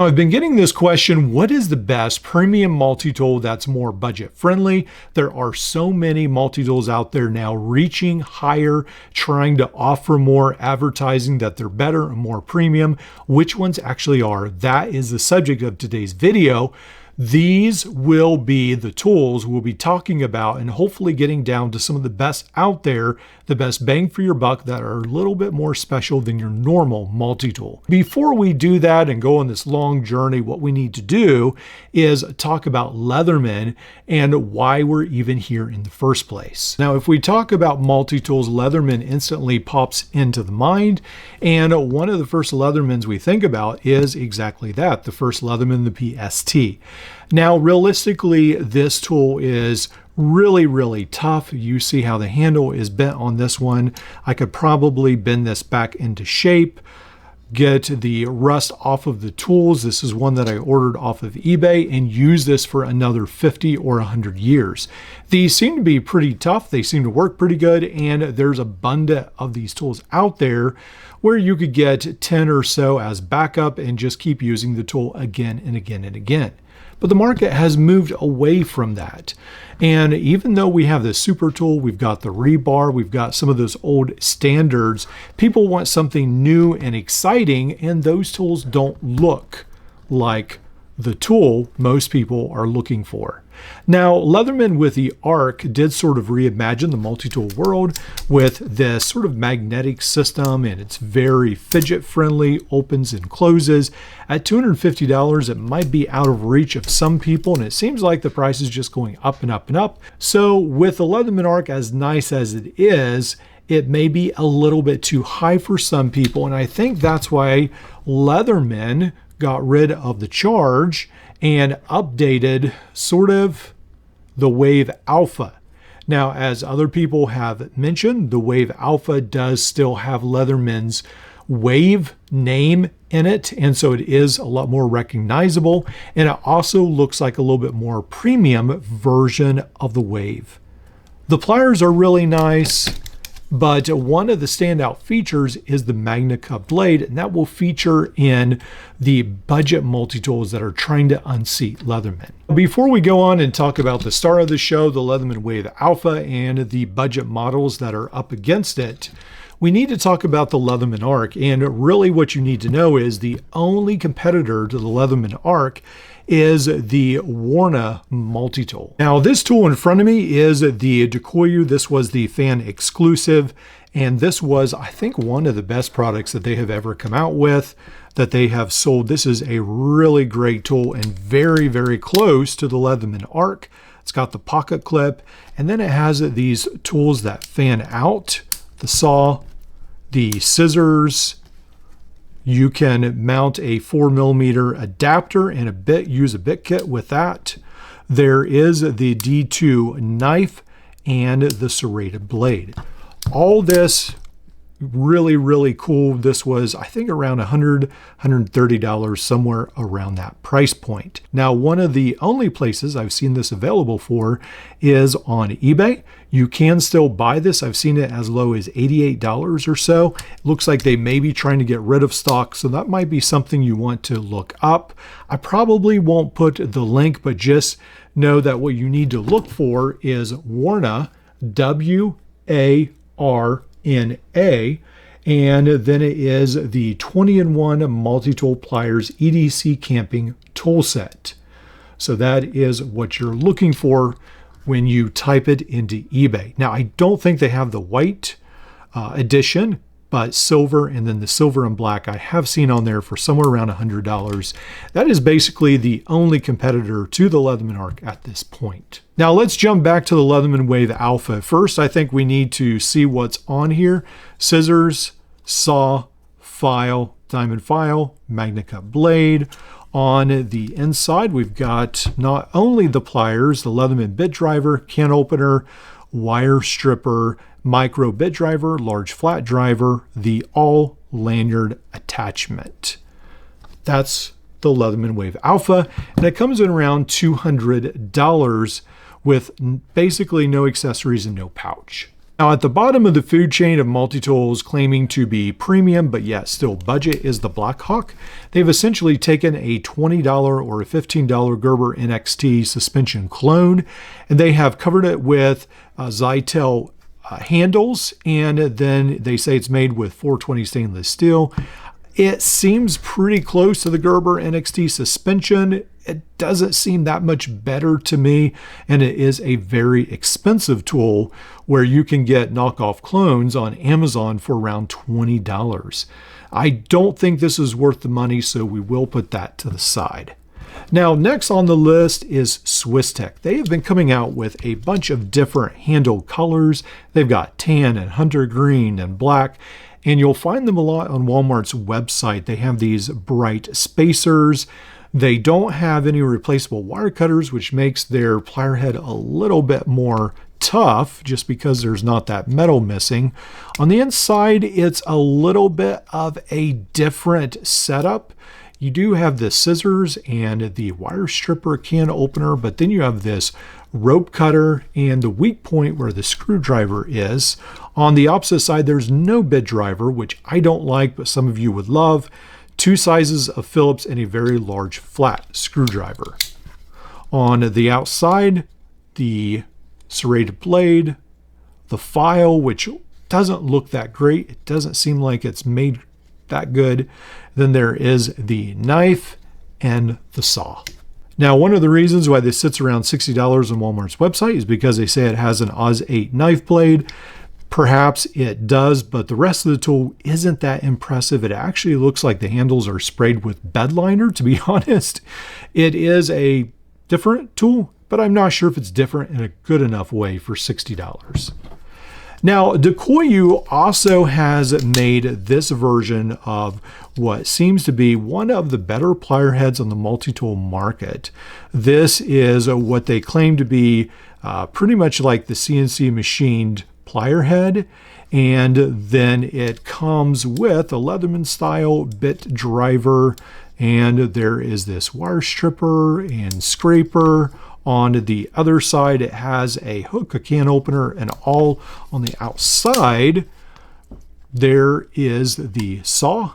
I've been getting this question, what is the best premium multi-tool that's more budget friendly? There are so many multi-tools out there now reaching higher, trying to offer more, advertising that they're better and more premium. Which ones actually are? That is the subject of today's video. These will be the tools we'll be talking about and hopefully getting down to some of the best out there, the best bang for your buck that are a little bit more special than your normal multi-tool. Before we do that and go on this long journey, what we need to do is talk about Leatherman and why we're even here in the first place. Now, if we talk about multi-tools, Leatherman instantly pops into the mind. And one of the first Leathermans we think about is exactly that, the first Leatherman, the PST. Now, realistically, this tool is really tough. You see how the handle is bent on this one. I could probably bend this back into shape, get the rust off of the tools. This is one that I ordered off of eBay and use this for another 50 or 100 years. These seem to be pretty tough. They seem to work pretty good, and there's abundant of these tools out there where you could get 10 or so as backup and just keep using the tool again and again and again. But the market has moved away from that. And even though we have the super tool, we've got the rebar, we've got some of those old standards, people want something new and exciting, and those tools don't look like the tool most people are looking for. Now, Leatherman with the Arc did sort of reimagine the multi-tool world with this sort of magnetic system, and it's very fidget friendly, opens and closes. At $250, it might be out of reach of some people, and it seems like the price is just going up and up and up. So with the Leatherman Arc, as nice as it is, it may be a little bit too high for some people, and I think that's why Leatherman got rid of the charge and updated sort of the Wave Alpha. Now, as other people have mentioned, the Wave Alpha does still have Leatherman's Wave name in it, and so it is a lot more recognizable, and it also looks like a little bit more premium version of the Wave. The pliers are really nice, but one of the standout features is the Magna Cup blade, and that will feature in the budget multi-tools that are trying to unseat Leatherman. Before we go on and talk about the star of the show, the Leatherman Wave Alpha, and the budget models that are up against it, we need to talk about the Leatherman Arc. And really what you need to know is the only competitor to the Leatherman Arc is the Wara multi-tool. Now, this tool in front of me is the Decoyu. This was the fan exclusive, and this was, I think, one of the best products that they have ever come out with, that they have sold. This is a really great tool and very close to the Leatherman Arc. It's got the pocket clip, and then it has these tools that fan out, the saw, the scissors. You can mount a 4mm adapter and use a bit kit with that. There is the D2 knife and the serrated blade. All this really cool. This was, I think, around $100, $130, somewhere around that price point. Now, one of the only places I've seen this available for is on eBay. You can still buy this. I've seen it as low as $88 or so. It looks like they may be trying to get rid of stock, so that might be something you want to look up. I probably won't put the link, but just know that what you need to look for is Wara, W-A-R-N-A, and then it is the 20-in-1 multi-tool pliers EDC camping tool set. So that is what you're looking for when you type it into eBay. Now, I don't think they have the white edition, but silver, and then the silver and black I have seen on there for somewhere around $100. That is basically the only competitor to the Leatherman Arc at this point. Now let's jump back to the Leatherman Wave Alpha. First, I think we need to see what's on here. Scissors, saw, file, diamond file, Magna Cup blade. On the inside, we've got not only the pliers, the Leatherman bit driver, can opener, wire stripper, micro bit driver, large flat driver, the all lanyard attachment. That's the Leatherman Wave Alpha, and it comes in around $200 with basically no accessories and no pouch. Now at the bottom of the food chain of multi-tools claiming to be premium but yet still budget is the Blackhawk. They've essentially taken a $20 or a $15 Gerber NXT suspension clone and they have covered it with Zytel handles, and then they say it's made with 420 stainless steel. It seems pretty close to the Gerber NXT suspension. It doesn't seem that much better to me, and it is a very expensive tool where you can get knockoff clones on Amazon for around $20. I don't think this is worth the money, so we will put that to the side. Now, next on the list is SwissTech. They have been coming out with a bunch of different handle colors. They've got tan and hunter green and black, and you'll find them a lot on Walmart's website. They have these bright spacers. They don't have any replaceable wire cutters, which makes their plier head a little bit more tough just because there's not that metal missing. On the inside, it's a little bit of a different setup. You do have the scissors and the wire stripper can opener, but then you have this rope cutter and the weak point where the screwdriver is. On the opposite side, there's no bit driver, which I don't like, but some of you would love. 2 sizes of Phillips and a very large flat screwdriver. On the outside, the serrated blade, the file, which doesn't look that great. It doesn't seem like it's made that good. Then there is the knife and the saw. Now, one of the reasons why this sits around $60 on Walmart's website is because they say it has an Oz 8 knife blade. Perhaps it does, but the rest of the tool isn't that impressive. It actually looks like the handles are sprayed with bed liner, to be honest. It is a different tool, but I'm not sure if it's different in a good enough way for $60. Now, Decoyu also has made this version of what seems to be one of the better plier heads on the multi-tool market. This is what they claim to be pretty much like the CNC machined plier head, and then it comes with a Leatherman style bit driver, and there is this wire stripper and scraper. On the other side, it has a hook, a can opener, and all on the outside, there is the saw,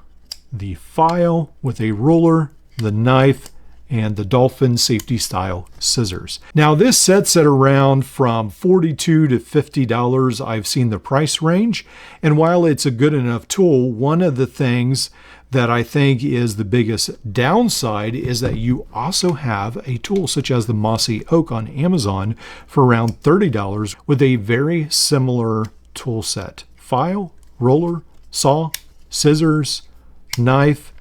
the file with a ruler, the knife, and the Dolphin safety style scissors. Now this sets at around from $42 to $50. I've seen the price range, and while it's a good enough tool, one of the things that I think is the biggest downside is that you also have a tool such as the Mossy Oak on Amazon for around $30 with a very similar tool set. File, roller, saw, scissors, knife,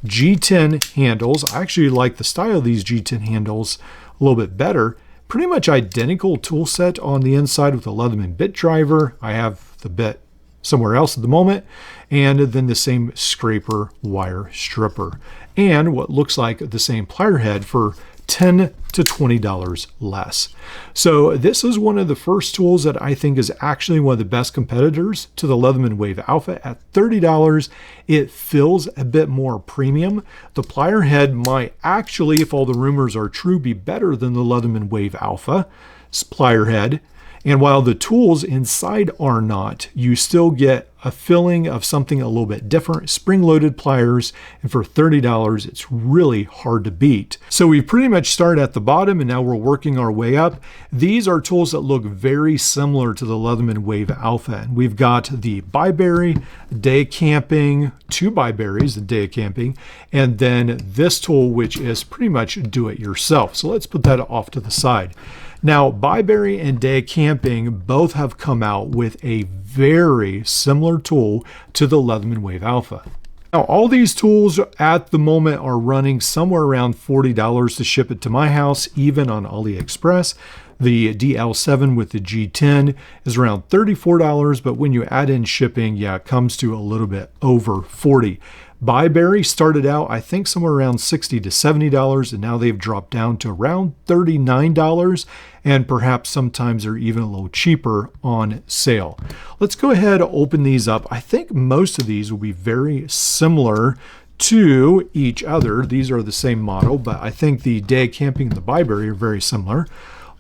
G10 handles. I actually like the style of these G10 handles a little bit better. Pretty much identical tool set on the inside with a Leatherman bit driver. I have the bit somewhere else at the moment, and then the same scraper wire stripper, and what looks like the same plier head for $10 to $20 less. So this is one of the first tools that I think is actually one of the best competitors to the Leatherman Wave Alpha. At $30, it feels a bit more premium. The plier head might actually, if all the rumors are true, be better than the Leatherman Wave Alpha plier head. And while the tools inside are not, you still get a feeling of something a little bit different, spring-loaded pliers, and for $30, it's really hard to beat. So we pretty much start at the bottom, and now we're working our way up. These are tools that look very similar to the Leatherman Wave Alpha. And we've got the Byberry Day Camping, 2 Byberries, the Day Camping, and then this tool, which is pretty much do-it-yourself. So let's put that off to the side. Now, Byberry and Day Camping both have come out with a very similar tool to the Leatherman Wave Alpha. Now, all these tools at the moment are running somewhere around $40 to ship it to my house, even on AliExpress. The DL7 with the G10 is around $34, but when you add in shipping, yeah, it comes to a little bit over $40. Byberry started out, I think, somewhere around $60 to $70, and now they've dropped down to around $39, and perhaps sometimes they're even a little cheaper on sale. Let's go ahead and open these up. I think most of these will be very similar to each other. These are the same model, but I think the Day Camping and the Byberry are very similar.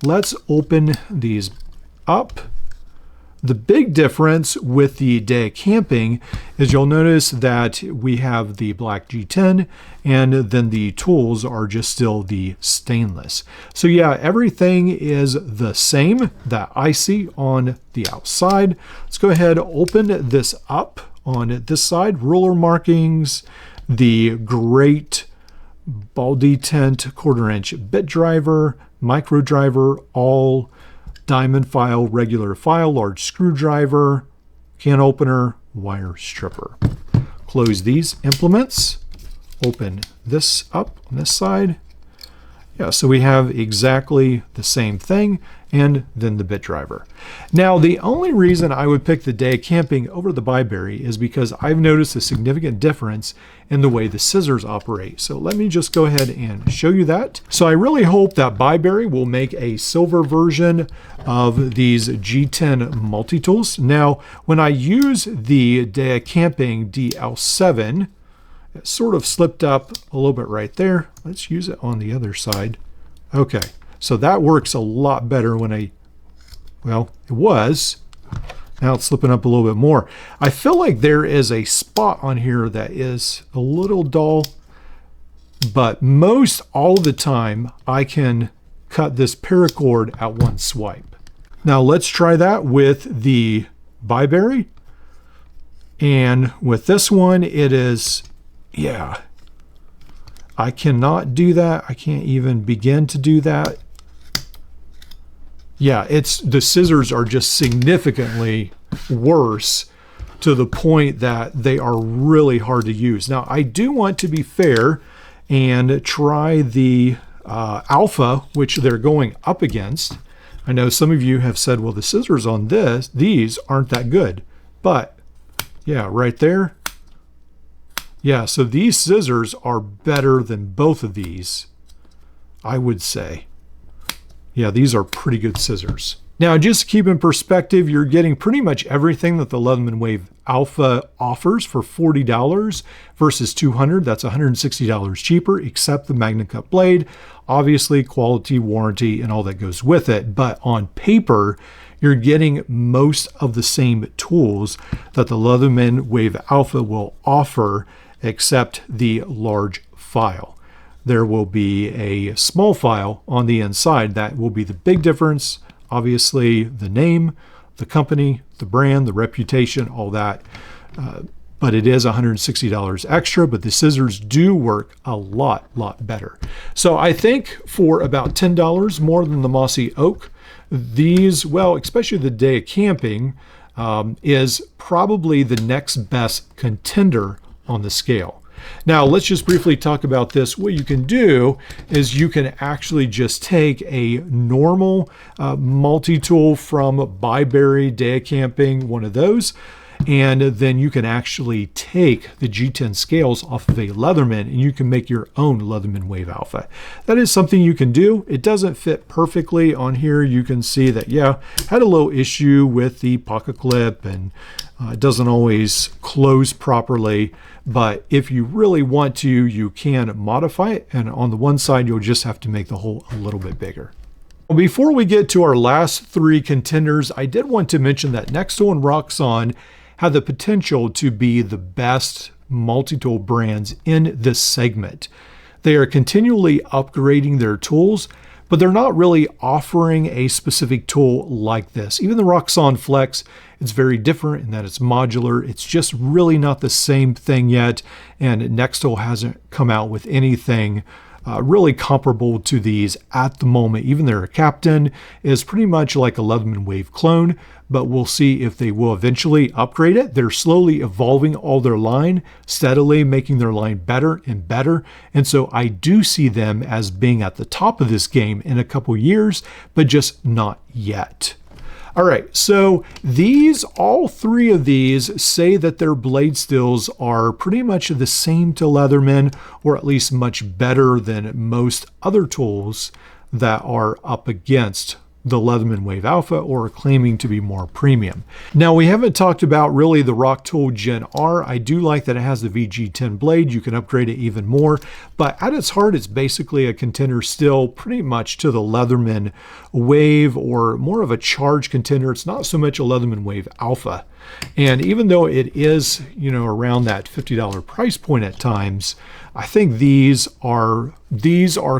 Let's open these up. The big difference with the Day Camping is you'll notice that we have the black G10 and then the tools are just still the stainless. So yeah, everything is the same that I see on the outside. Let's go ahead, open this up on this side. Ruler markings, the great ball detent 1/4 inch bit driver, micro driver, all diamond file, regular file, large screwdriver, can opener, wire stripper. Close these implements. Open this up on this side. Yeah, so we have exactly the same thing, and then the bit driver. Now, the only reason I would pick the Day Camping over the Byberry is because I've noticed a significant difference in the way the scissors operate. So let me just go ahead and show you that. So I really hope that Byberry will make a silver version of these G10 multi-tools. Now, when I use the Day Camping DL7, it sort of slipped up a little bit right there. Let's use it on the other side. Okay, so that works a lot better when well, it was. Now it's slipping up a little bit more. I feel like there is a spot on here that is a little dull, but most all the time I can cut this paracord at one swipe. Now let's try that with the Byberry. And with this one, it is, yeah, I cannot do that. I can't even begin to do that. Yeah, the scissors are just significantly worse to the point that they are really hard to use. Now, I do want to be fair and try the Alpha, which they're going up against. I know some of you have said, well, the scissors on these aren't that good. But yeah, right there. Yeah, so these scissors are better than both of these, I would say. Yeah, these are pretty good scissors. Now, just to keep in perspective, you're getting pretty much everything that the Leatherman Wave Alpha offers for $40 versus $200. That's $160 cheaper, except the Magna Cut blade. Obviously, quality, warranty, and all that goes with it. But on paper, you're getting most of the same tools that the Leatherman Wave Alpha will offer, except the large file. There will be a small file on the inside. That will be the big difference. Obviously, the name, the company, the brand, the reputation, all that. But it is $160 extra, but the scissors do work a lot better. So I think for about $10 more than the Mossy Oak, these, well, especially the Day Camping, is probably the next best contender on the scale. Now, let's just briefly talk about this. What you can do is you can actually just take a normal multi-tool from Byberry, Day Camping, one of those, and then you can actually take the G10 scales off of a Leatherman and you can make your own Leatherman Wave Alpha. That is something you can do. It doesn't fit perfectly on here. You can see that, yeah, had a little issue with the pocket clip and it doesn't always close properly. But if you really want to, you can modify it. And on the one side, you'll just have to make the hole a little bit bigger. Before we get to our last three contenders, I did want to mention that Nextool and Roxxon have the potential to be the best multi-tool brands in this segment. They are continually upgrading their tools, but they're not really offering a specific tool like this. Even the Roxxon Flex, it's very different in that it's modular. It's just really not the same thing yet, and Nextool hasn't come out with anything really comparable to these at the moment. Even their Captain is pretty much like a Leatherman Wave clone, but we'll see if they will eventually upgrade it. They're slowly evolving all their line, steadily making their line better and better. And so I do see them as being at the top of this game in a couple years, but just not yet. All right, so all three of these say that their blade steels are pretty much the same to Leatherman, or at least much better than most other tools that are up against the Leatherman Wave Alpha or claiming to be more premium. Now, we haven't talked about really the Rock Tool Gen R. I do like that it has the VG10 blade. You can upgrade it even more, but at its heart, it's basically a contender still pretty much to the Leatherman Wave, or more of a charge contender. It's not so much a Leatherman Wave Alpha. And even though it is, around that $50 price point at times, I think these are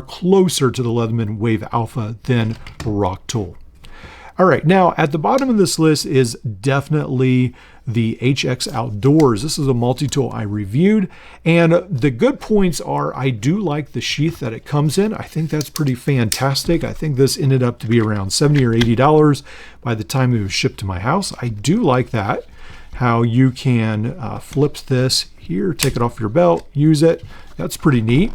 closer to the Leatherman Wave Alpha than Rock Tool. All right, now at the bottom of this list is definitely the HX Outdoors. This is a multi-tool I reviewed, and the good points are I do like the sheath that it comes in. I think that's pretty fantastic. I think this ended up to be around $70 or $80 by the time it was shipped to my house. I do like that, how you can flip this here, take it off your belt, use it. That's pretty neat.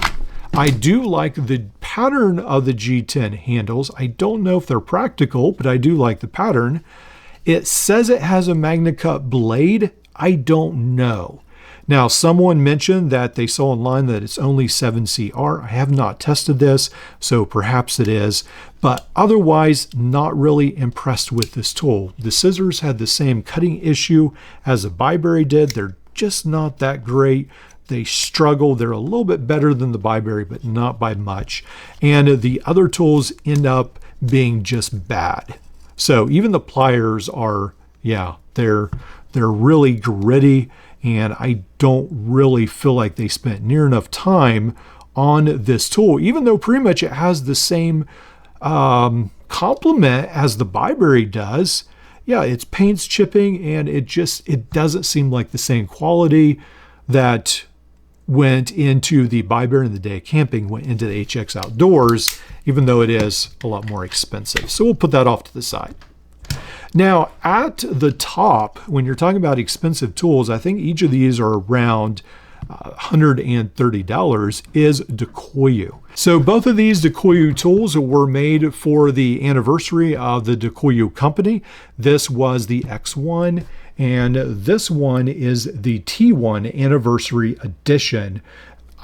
I do like the pattern of the G10 handles. I don't know if they're practical, but I do like the pattern. It says it has a MagnaCut blade. I don't know. Now, someone mentioned that they saw online that it's only 7CR. I have not tested this, so perhaps it is, but otherwise not really impressed with this tool. The scissors had the same cutting issue as the Byberry did. They're just not that great. They struggle. They're a little bit better than the Byberry, but not by much. And the other tools end up being just bad. So even the pliers are, they're really gritty, and I don't really feel like they spent near enough time on this tool, even though pretty much it has the same complement as the Byberry does. Yeah, it's paints chipping, and it doesn't seem like the same quality that went into the Byberry and Day Camping, went into the HX Outdoors, even though it is a lot more expensive. So we'll put that off to the side. Now, at the top, when you're talking about expensive tools, I think each of these are around $130, is Decoyu. So both of these Decoyu tools were made for the anniversary of the Decoyu company. This was the X1, and this one is the T1 Anniversary Edition.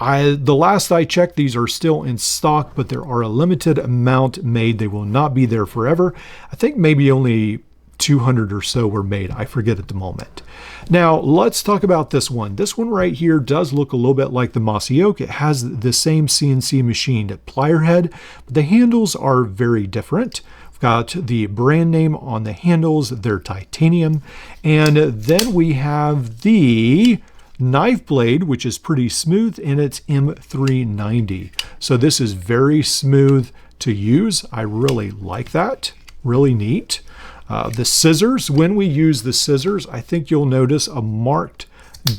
The last I checked, these are still in stock, but there are a limited amount made. They will not be there forever. I think maybe only 200 or so were made. I forget at the moment. Now, let's talk about this one. This one right here does look a little bit like the Mossy Oak. It has the same CNC machined plier head, but the handles are very different. We've got the brand name on the handles. They're titanium. And then we have the knife blade, which is pretty smooth, and it's M390. So this is very smooth to use. I really like that. Really neat. The scissors, when we use the scissors, I think you'll notice a marked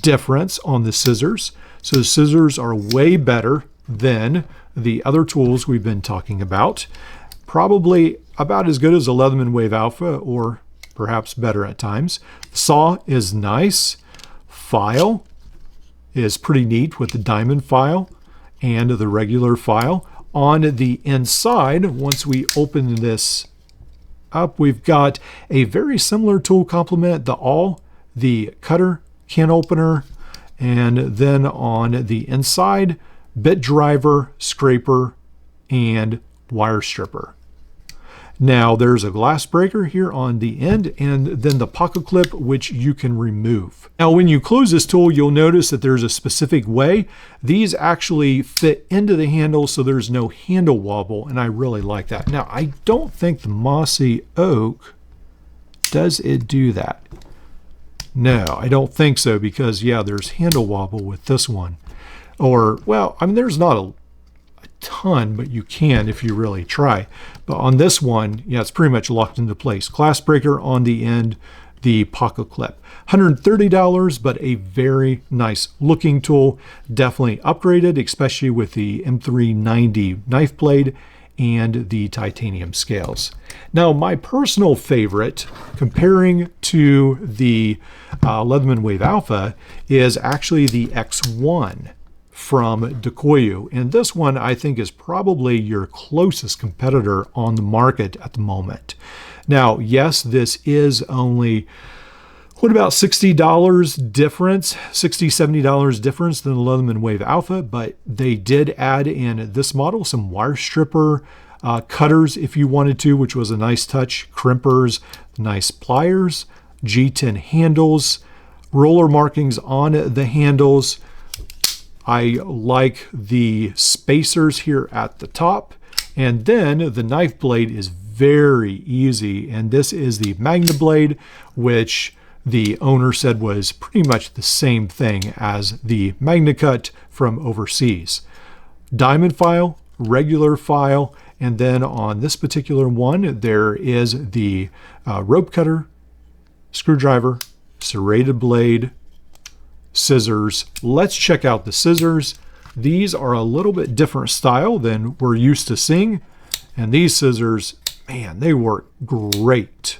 difference on the scissors. So the scissors are way better than the other tools we've been talking about. Probably about as good as a Leatherman Wave Alpha, or perhaps better at times. The saw is nice. File is pretty neat with the diamond file and the regular file. On the inside, once we open this up, we've got a very similar tool complement, the awl, the cutter, can opener, and then on the inside, bit driver, scraper, and wire stripper. Now there's a glass breaker here on the end, and then the pocket clip, which you can remove. Now when you close this tool, you'll notice that there's a specific way. These actually fit into the handle, so there's no handle wobble, and I really like that. Now I don't think the Mossy Oak, does it do that? No, I don't think so, because yeah, there's handle wobble with this one. Or, well, I mean, there's not a ton, but you can if you really try. But on this one, yeah, it's pretty much locked into place. Glass breaker on the end, the pocket clip. $130, but a very nice looking tool. Definitely upgraded, especially with the M390 knife blade and the titanium scales. Now, my personal favorite, comparing to the Leatherman Wave Alpha, is actually the X1 from Decoyu. And this one, I think, is probably your closest competitor on the market at the moment. Now, yes, this is only, what, about $60 difference, $60, $70 difference than the Leatherman Wave Alpha, but they did add in this model some wire stripper, cutters if you wanted to, which was a nice touch, crimpers, nice pliers, G10 handles, roller markings on the handles. I like the spacers here at the top. And then the knife blade is very easy. And this is the Magna blade, which the owner said was pretty much the same thing as the Magna Cut from overseas. Diamond file, regular file, and then on this particular one, there is the rope cutter, screwdriver, serrated blade, scissors. Let's check out the scissors. These are a little bit different style than we're used to seeing. And these scissors, man, they work great.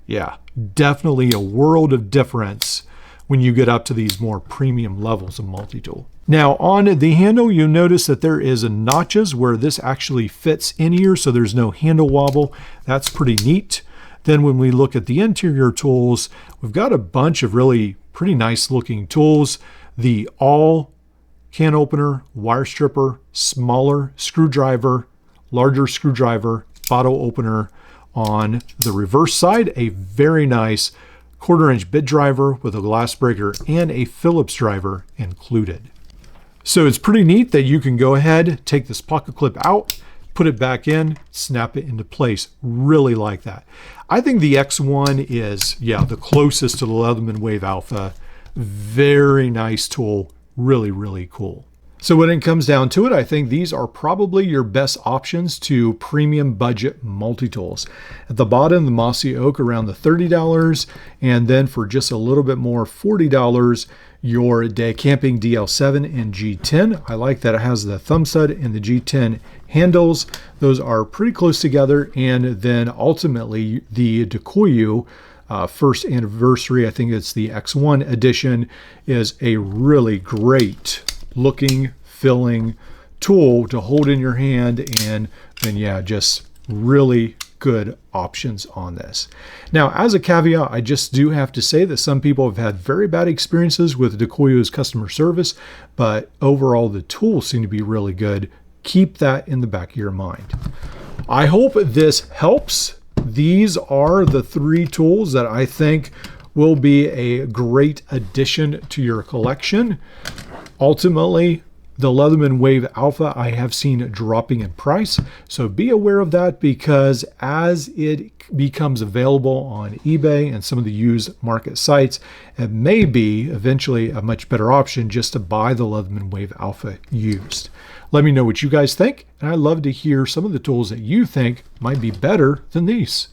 Yeah, definitely a world of difference when you get up to these more premium levels of multi-tool. Now on the handle, you'll notice that there is notches where this actually fits in here, so there's no handle wobble. That's pretty neat. Then when we look at the interior tools, we've got a bunch of really pretty nice looking tools. The all can opener, wire stripper, smaller screwdriver, larger screwdriver, bottle opener. On the reverse side, a very nice 1/4 inch bit driver with a glass breaker and a Phillips driver included. So it's pretty neat that you can go ahead, take this pocket clip out, put it back in, snap it into place. Really like that. I think the X1 is, yeah, the closest to the Leatherman Wave Alpha. Very nice tool. Really, really cool. So when it comes down to it, I think these are probably your best options to premium budget multi-tools. At the bottom, the Mossy Oak around the $30, and then for just a little bit more, $40, your Day Camping DL7 and G10. I like that it has the thumb stud and the G10 handles. Those are pretty close together. And then ultimately the Decoyu first anniversary, I think it's the X1 edition, is a really great looking, filling tool to hold in your hand, and then yeah, just really good options on this. Now, as a caveat, I just do have to say that some people have had very bad experiences with Decoyu's customer service, but overall the tools seem to be really good. Keep that in the back of your mind. I hope this helps. These are the 3 tools that I think will be a great addition to your collection. Ultimately, the Leatherman Wave Alpha I have seen dropping in price, so be aware of that, because as it becomes available on eBay and some of the used market sites, it may be eventually a much better option just to buy the Leatherman Wave Alpha used. Let me know what you guys think, and I'd love to hear some of the tools that you think might be better than these.